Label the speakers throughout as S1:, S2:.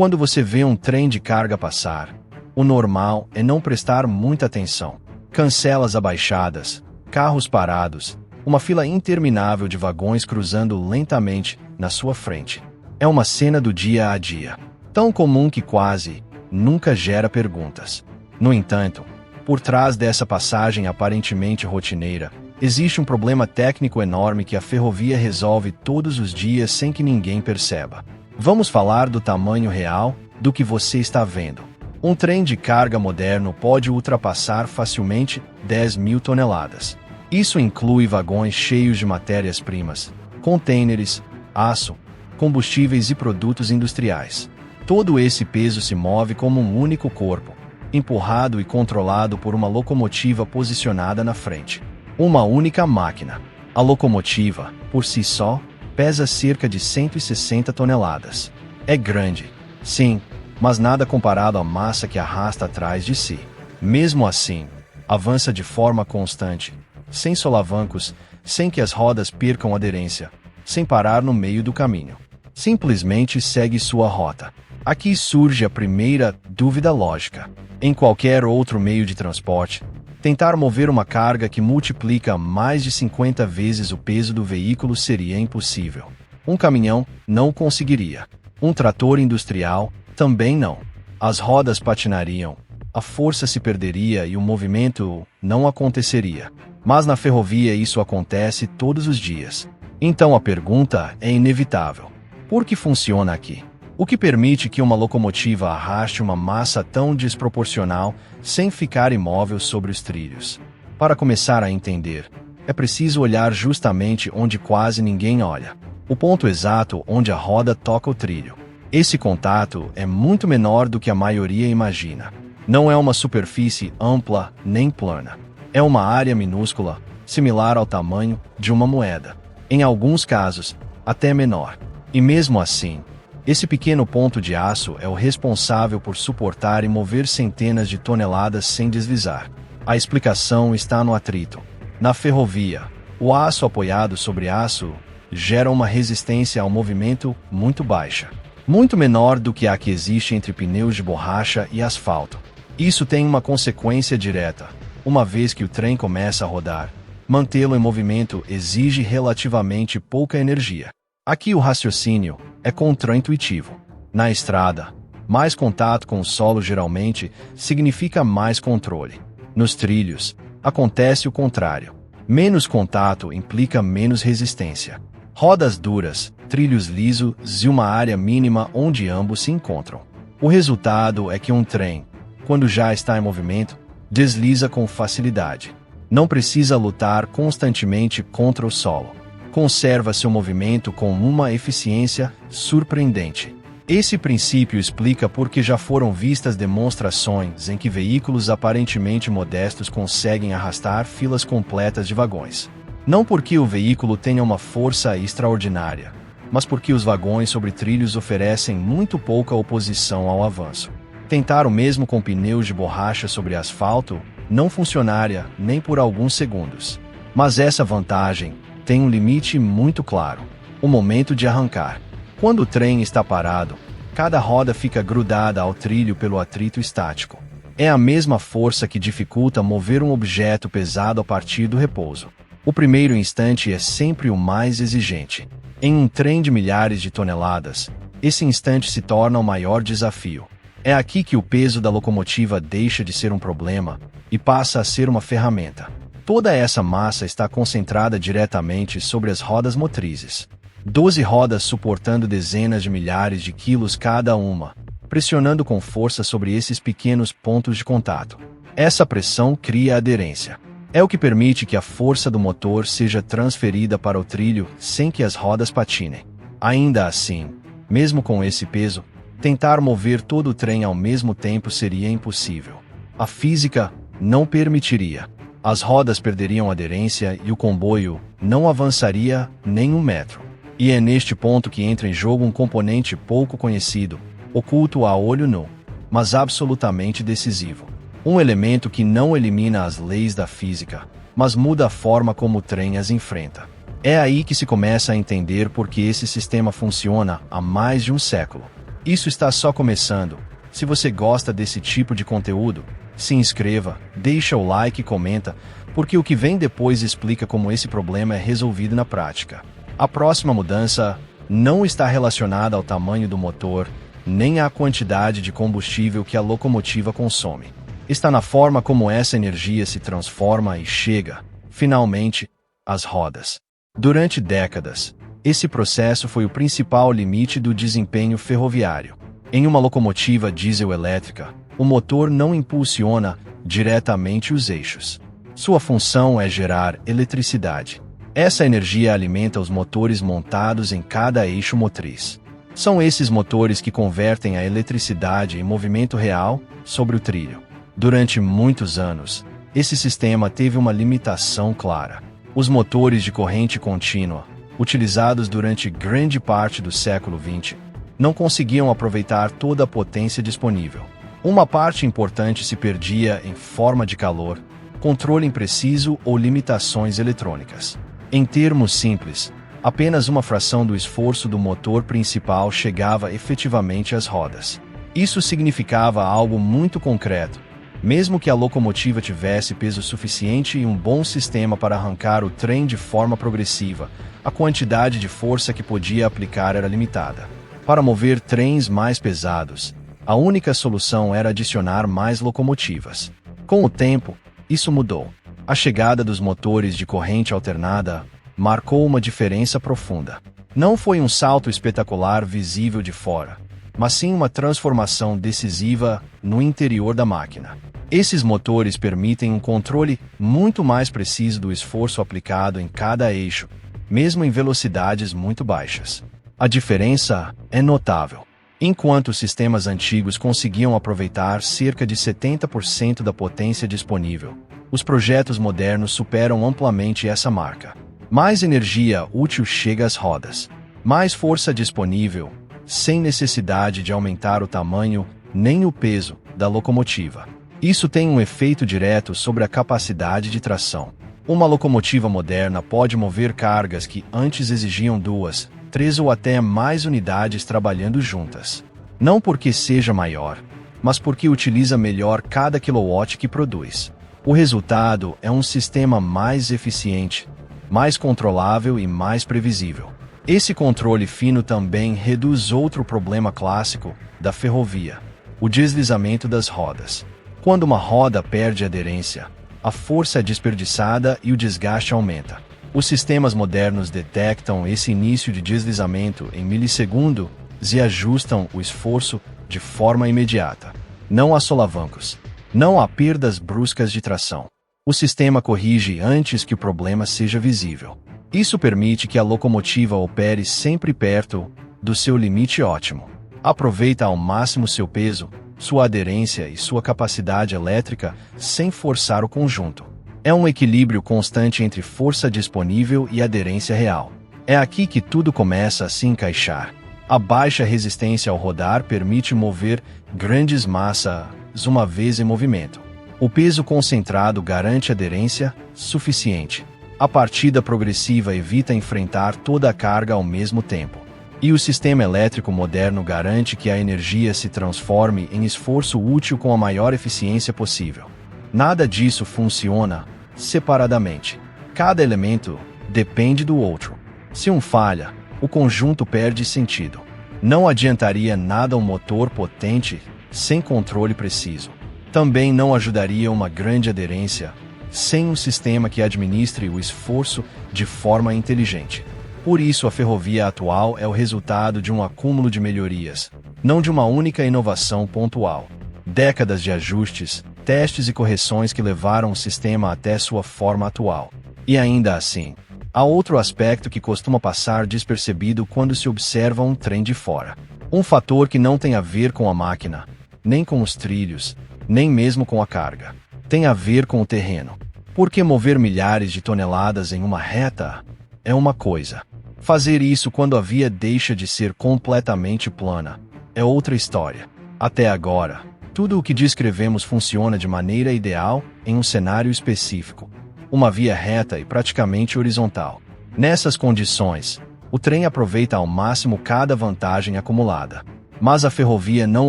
S1: Quando você vê um trem de carga passar, o normal é não prestar muita atenção. Cancelas abaixadas, carros parados, uma fila interminável de vagões cruzando lentamente na sua frente. É uma cena do dia a dia, tão comum que quase nunca gera perguntas. No entanto, por trás dessa passagem aparentemente rotineira, existe um problema técnico enorme que a ferrovia resolve todos os dias sem que ninguém perceba. Vamos falar do tamanho real do que você está vendo. Um trem de carga moderno pode ultrapassar facilmente 10.000 toneladas. Isso inclui vagões cheios de matérias-primas, contêineres, aço, combustíveis e produtos industriais. Todo esse peso se move como um único corpo, empurrado e controlado por uma locomotiva posicionada na frente. Uma única máquina. A locomotiva, por si só, pesa cerca de 160 toneladas. É grande, sim, mas nada comparado à massa que arrasta atrás de si. Mesmo assim, avança de forma constante, sem solavancos, sem que as rodas percam aderência, sem parar no meio do caminho. Simplesmente segue sua rota. Aqui surge a primeira dúvida lógica. Em qualquer outro meio de transporte, tentar mover uma carga que multiplica mais de 50 vezes o peso do veículo seria impossível. Um caminhão não o conseguiria. Um trator industrial também não. As rodas patinariam, a força se perderia e o movimento não aconteceria. Mas na ferrovia isso acontece todos os dias. Então a pergunta é inevitável. Por que funciona aqui? O que permite que uma locomotiva arraste uma massa tão desproporcional sem ficar imóvel sobre os trilhos? Para começar a entender, é preciso olhar justamente onde quase ninguém olha. O ponto exato onde a roda toca o trilho. Esse contato é muito menor do que a maioria imagina. Não é uma superfície ampla nem plana. É uma área minúscula, similar ao tamanho de uma moeda. Em alguns casos, até menor. E mesmo assim, esse pequeno ponto de aço é o responsável por suportar e mover centenas de toneladas sem deslizar. A explicação está no atrito. Na ferrovia, o aço apoiado sobre aço gera uma resistência ao movimento muito baixa. Muito menor do que a que existe entre pneus de borracha e asfalto. Isso tem uma consequência direta. Uma vez que o trem começa a rodar, mantê-lo em movimento exige relativamente pouca energia. Aqui o raciocínio é contraintuitivo. Na estrada, mais contato com o solo geralmente significa mais controle. Nos trilhos, acontece o contrário. Menos contato implica menos resistência. Rodas duras, trilhos lisos e uma área mínima onde ambos se encontram. O resultado é que um trem, quando já está em movimento, desliza com facilidade. Não precisa lutar constantemente contra o solo. Conserva seu movimento com uma eficiência surpreendente. Esse princípio explica por que já foram vistas demonstrações em que veículos aparentemente modestos conseguem arrastar filas completas de vagões. Não porque o veículo tenha uma força extraordinária, mas porque os vagões sobre trilhos oferecem muito pouca oposição ao avanço. Tentar o mesmo com pneus de borracha sobre asfalto não funcionaria nem por alguns segundos. Mas essa vantagem tem um limite muito claro: o momento de arrancar. Quando o trem está parado, cada roda fica grudada ao trilho pelo atrito estático. É a mesma força que dificulta mover um objeto pesado a partir do repouso. O primeiro instante é sempre o mais exigente. Em um trem de milhares de toneladas, esse instante se torna o maior desafio. É aqui que o peso da locomotiva deixa de ser um problema e passa a ser uma ferramenta. Toda essa massa está concentrada diretamente sobre as rodas motrizes. 12 rodas suportando dezenas de milhares de quilos cada uma, pressionando com força sobre esses pequenos pontos de contato. Essa pressão cria aderência. É o que permite que a força do motor seja transferida para o trilho sem que as rodas patinem. Ainda assim, mesmo com esse peso, tentar mover todo o trem ao mesmo tempo seria impossível. A física não permitiria. As rodas perderiam aderência e o comboio não avançaria nem 1 metro. E é neste ponto que entra em jogo um componente pouco conhecido, oculto a olho nu, mas absolutamente decisivo. Um elemento que não elimina as leis da física, mas muda a forma como o trem as enfrenta. É aí que se começa a entender por que esse sistema funciona há mais de um século. Isso está só começando. Se você gosta desse tipo de conteúdo, se inscreva, deixa o like e comenta, porque o que vem depois explica como esse problema é resolvido na prática. A próxima mudança não está relacionada ao tamanho do motor, nem à quantidade de combustível que a locomotiva consome. Está na forma como essa energia se transforma e chega, finalmente, às rodas. Durante décadas, esse processo foi o principal limite do desempenho ferroviário. Em uma locomotiva diesel-elétrica, o motor não impulsiona diretamente os eixos. Sua função é gerar eletricidade. Essa energia alimenta os motores montados em cada eixo motriz. São esses motores que convertem a eletricidade em movimento real sobre o trilho. Durante muitos anos, esse sistema teve uma limitação clara. Os motores de corrente contínua, utilizados durante grande parte do século XX, não conseguiam aproveitar toda a potência disponível. Uma parte importante se perdia em forma de calor, controle impreciso ou limitações eletrônicas. Em termos simples, apenas uma fração do esforço do motor principal chegava efetivamente às rodas. Isso significava algo muito concreto. Mesmo que a locomotiva tivesse peso suficiente e um bom sistema para arrancar o trem de forma progressiva, a quantidade de força que podia aplicar era limitada. Para mover trens mais pesados, a única solução era adicionar mais locomotivas. Com o tempo, isso mudou. A chegada dos motores de corrente alternada marcou uma diferença profunda. Não foi um salto espetacular visível de fora, mas sim uma transformação decisiva no interior da máquina. Esses motores permitem um controle muito mais preciso do esforço aplicado em cada eixo, mesmo em velocidades muito baixas. A diferença é notável. Enquanto os sistemas antigos conseguiam aproveitar cerca de 70% da potência disponível, os projetos modernos superam amplamente essa marca. Mais energia útil chega às rodas, mais força disponível, sem necessidade de aumentar o tamanho nem o peso da locomotiva. Isso tem um efeito direto sobre a capacidade de tração. Uma locomotiva moderna pode mover cargas que antes exigiam 2, 3 ou até mais unidades trabalhando juntas. Não porque seja maior, mas porque utiliza melhor cada quilowatt que produz. O resultado é um sistema mais eficiente, mais controlável e mais previsível. Esse controle fino também reduz outro problema clássico da ferrovia: o deslizamento das rodas. Quando uma roda perde aderência, a força é desperdiçada e o desgaste aumenta. Os sistemas modernos detectam esse início de deslizamento em milissegundos e ajustam o esforço de forma imediata. Não há solavancos. Não há perdas bruscas de tração. O sistema corrige antes que o problema seja visível. Isso permite que a locomotiva opere sempre perto do seu limite ótimo. Aproveita ao máximo seu peso, sua aderência e sua capacidade elétrica sem forçar o conjunto. É um equilíbrio constante entre força disponível e aderência real. É aqui que tudo começa a se encaixar. A baixa resistência ao rodar permite mover grandes massas uma vez em movimento. O peso concentrado garante aderência suficiente. A partida progressiva evita enfrentar toda a carga ao mesmo tempo. E o sistema elétrico moderno garante que a energia se transforme em esforço útil com a maior eficiência possível. Nada disso funciona separadamente. Cada elemento depende do outro. Se um falha, o conjunto perde sentido. Não adiantaria nada um motor potente sem controle preciso. Também não ajudaria uma grande aderência sem um sistema que administre o esforço de forma inteligente. Por isso, a ferrovia atual é o resultado de um acúmulo de melhorias, não de uma única inovação pontual. Décadas de ajustes, testes e correções que levaram o sistema até sua forma atual. E ainda assim, há outro aspecto que costuma passar despercebido quando se observa um trem de fora. Um fator que não tem a ver com a máquina, nem com os trilhos, nem mesmo com a carga. Tem a ver com o terreno. Porque mover milhares de toneladas em uma reta é uma coisa. Fazer isso quando a via deixa de ser completamente plana é outra história. Até agora, tudo o que descrevemos funciona de maneira ideal em um cenário específico. Uma via reta e praticamente horizontal. Nessas condições, o trem aproveita ao máximo cada vantagem acumulada. Mas a ferrovia não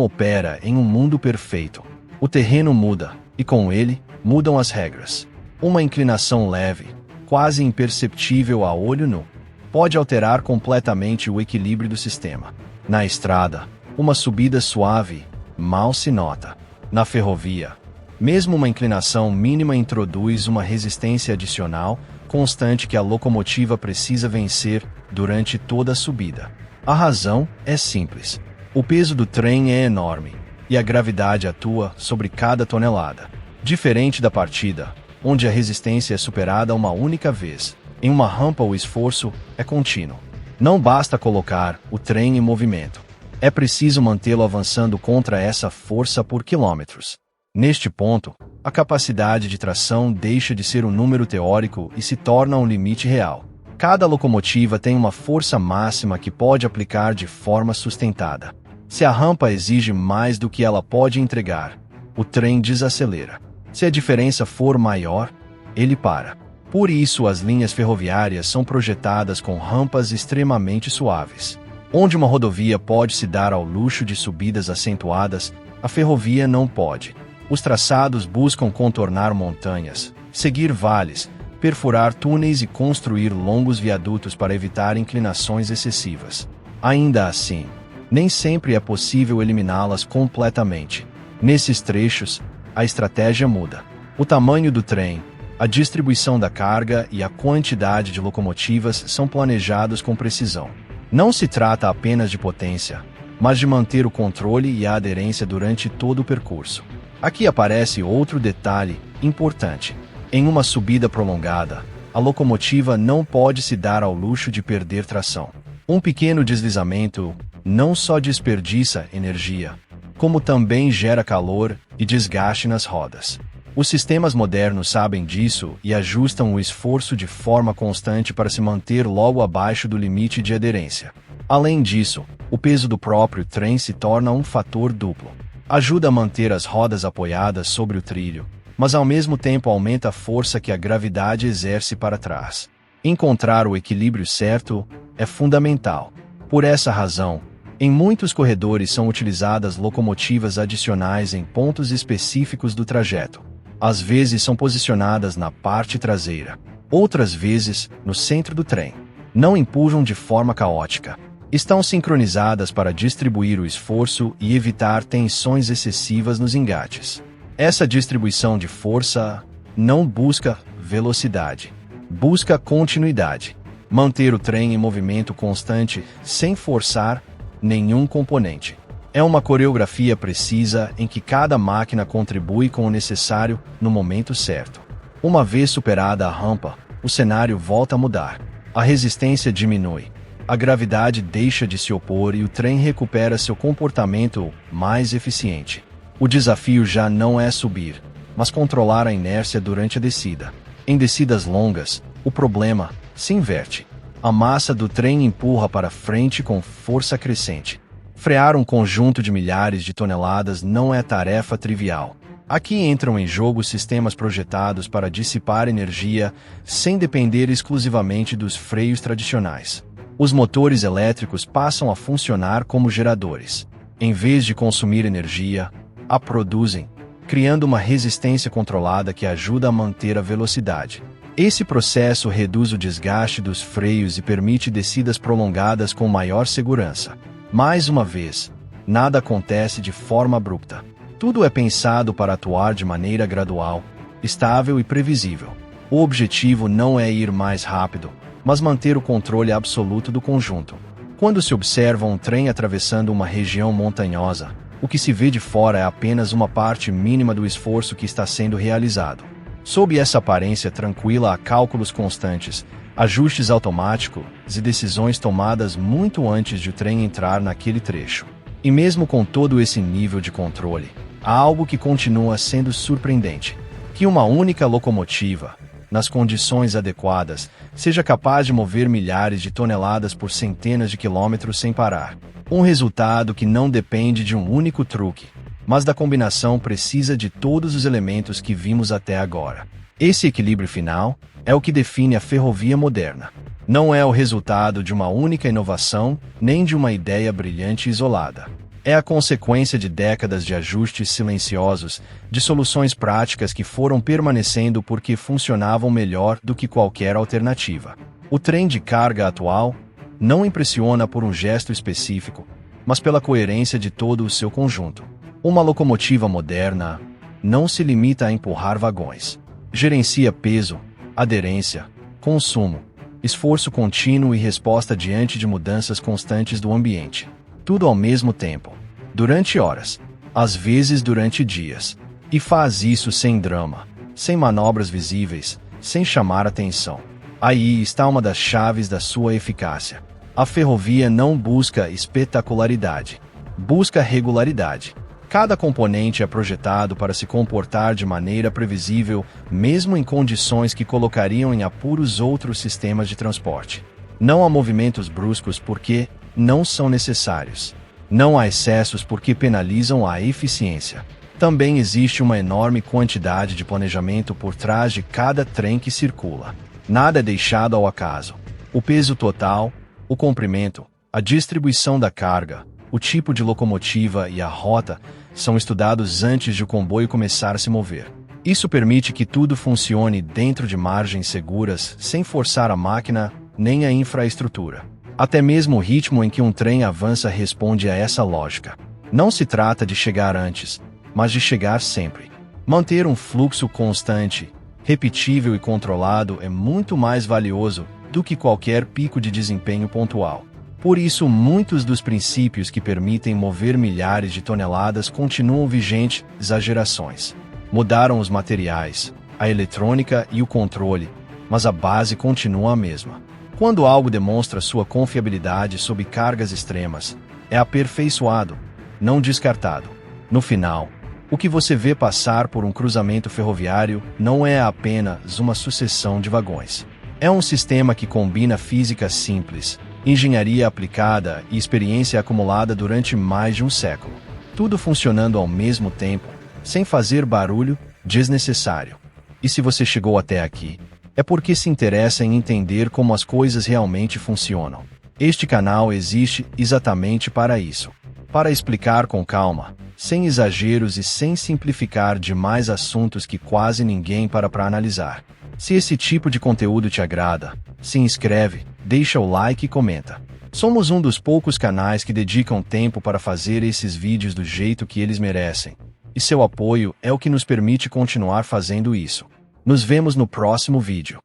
S1: opera em um mundo perfeito. O terreno muda, e com ele, mudam as regras. Uma inclinação leve, quase imperceptível a olho nu, pode alterar completamente o equilíbrio do sistema. Na estrada, uma subida suave mal se nota. Na ferrovia, mesmo uma inclinação mínima introduz uma resistência adicional constante que a locomotiva precisa vencer durante toda a subida. A razão é simples. O peso do trem é enorme, e a gravidade atua sobre cada tonelada. Diferente da partida, onde a resistência é superada uma única vez, em uma rampa o esforço é contínuo. Não basta colocar o trem em movimento. É preciso mantê-lo avançando contra essa força por quilômetros. Neste ponto, a capacidade de tração deixa de ser um número teórico e se torna um limite real. Cada locomotiva tem uma força máxima que pode aplicar de forma sustentada. Se a rampa exige mais do que ela pode entregar, o trem desacelera. Se a diferença for maior, ele para. Por isso, as linhas ferroviárias são projetadas com rampas extremamente suaves. Onde uma rodovia pode se dar ao luxo de subidas acentuadas, a ferrovia não pode. Os traçados buscam contornar montanhas, seguir vales, perfurar túneis e construir longos viadutos para evitar inclinações excessivas. Ainda assim, nem sempre é possível eliminá-las completamente. Nesses trechos, a estratégia muda. O tamanho do trem, a distribuição da carga e a quantidade de locomotivas são planejados com precisão. Não se trata apenas de potência, mas de manter o controle e a aderência durante todo o percurso. Aqui aparece outro detalhe importante. Em uma subida prolongada, a locomotiva não pode se dar ao luxo de perder tração. Um pequeno deslizamento não só desperdiça energia, como também gera calor e desgaste nas rodas. Os sistemas modernos sabem disso e ajustam o esforço de forma constante para se manter logo abaixo do limite de aderência. Além disso, o peso do próprio trem se torna um fator duplo. Ajuda a manter as rodas apoiadas sobre o trilho, mas ao mesmo tempo aumenta a força que a gravidade exerce para trás. Encontrar o equilíbrio certo é fundamental. Por essa razão, em muitos corredores são utilizadas locomotivas adicionais em pontos específicos do trajeto. Às vezes são posicionadas na parte traseira, outras vezes no centro do trem. Não empurram de forma caótica. Estão sincronizadas para distribuir o esforço e evitar tensões excessivas nos engates. Essa distribuição de força não busca velocidade, busca continuidade. Manter o trem em movimento constante sem forçar nenhum componente. É uma coreografia precisa em que cada máquina contribui com o necessário no momento certo. Uma vez superada a rampa, o cenário volta a mudar. A resistência diminui. A gravidade deixa de se opor e o trem recupera seu comportamento mais eficiente. O desafio já não é subir, mas controlar a inércia durante a descida. Em descidas longas, o problema se inverte. A massa do trem empurra para frente com força crescente. Frear um conjunto de milhares de toneladas não é tarefa trivial. Aqui entram em jogo sistemas projetados para dissipar energia sem depender exclusivamente dos freios tradicionais. Os motores elétricos passam a funcionar como geradores. Em vez de consumir energia, a produzem, criando uma resistência controlada que ajuda a manter a velocidade. Esse processo reduz o desgaste dos freios e permite descidas prolongadas com maior segurança. Mais uma vez, nada acontece de forma abrupta. Tudo é pensado para atuar de maneira gradual, estável e previsível. O objetivo não é ir mais rápido, mas manter o controle absoluto do conjunto. Quando se observa um trem atravessando uma região montanhosa, o que se vê de fora é apenas uma parte mínima do esforço que está sendo realizado. Sob essa aparência tranquila há cálculos constantes, ajustes automáticos e decisões tomadas muito antes de o trem entrar naquele trecho. E mesmo com todo esse nível de controle, há algo que continua sendo surpreendente: que uma única locomotiva, nas condições adequadas, seja capaz de mover milhares de toneladas por centenas de quilômetros sem parar. Um resultado que não depende de um único truque, mas da combinação precisa de todos os elementos que vimos até agora. Esse equilíbrio final é o que define a ferrovia moderna. Não é o resultado de uma única inovação, nem de uma ideia brilhante isolada. É a consequência de décadas de ajustes silenciosos, de soluções práticas que foram permanecendo porque funcionavam melhor do que qualquer alternativa. O trem de carga atual não impressiona por um gesto específico, mas pela coerência de todo o seu conjunto. Uma locomotiva moderna não se limita a empurrar vagões. Gerencia peso, aderência, consumo, esforço contínuo e resposta diante de mudanças constantes do ambiente. Tudo ao mesmo tempo, durante horas, às vezes durante dias. E faz isso sem drama, sem manobras visíveis, sem chamar atenção. Aí está uma das chaves da sua eficácia. A ferrovia não busca espetacularidade, busca regularidade. Cada componente é projetado para se comportar de maneira previsível, mesmo em condições que colocariam em apuros outros sistemas de transporte. Não há movimentos bruscos porque não são necessários. Não há excessos porque penalizam a eficiência. Também existe uma enorme quantidade de planejamento por trás de cada trem que circula. Nada é deixado ao acaso. O peso total, o comprimento, a distribuição da carga, o tipo de locomotiva e a rota são estudados antes de o comboio começar a se mover. Isso permite que tudo funcione dentro de margens seguras, sem forçar a máquina nem a infraestrutura. Até mesmo o ritmo em que um trem avança responde a essa lógica. Não se trata de chegar antes, mas de chegar sempre. Manter um fluxo constante, repetível e controlado é muito mais valioso do que qualquer pico de desempenho pontual. Por isso, muitos dos princípios que permitem mover milhares de toneladas continuam vigentes. Exagerações. Mudaram os materiais, a eletrônica e o controle, mas a base continua a mesma. Quando algo demonstra sua confiabilidade sob cargas extremas, é aperfeiçoado, não descartado. No final, o que você vê passar por um cruzamento ferroviário não é apenas uma sucessão de vagões. É um sistema que combina física simples, engenharia aplicada e experiência acumulada durante mais de um século. Tudo funcionando ao mesmo tempo, sem fazer barulho desnecessário. E se você chegou até aqui, é porque se interessa em entender como as coisas realmente funcionam. Este canal existe exatamente para isso. Para explicar com calma, sem exageros e sem simplificar demais assuntos que quase ninguém para analisar. Se esse tipo de conteúdo te agrada, se inscreve, deixa o like e comenta. Somos um dos poucos canais que dedicam tempo para fazer esses vídeos do jeito que eles merecem. E seu apoio é o que nos permite continuar fazendo isso. Nos vemos no próximo vídeo.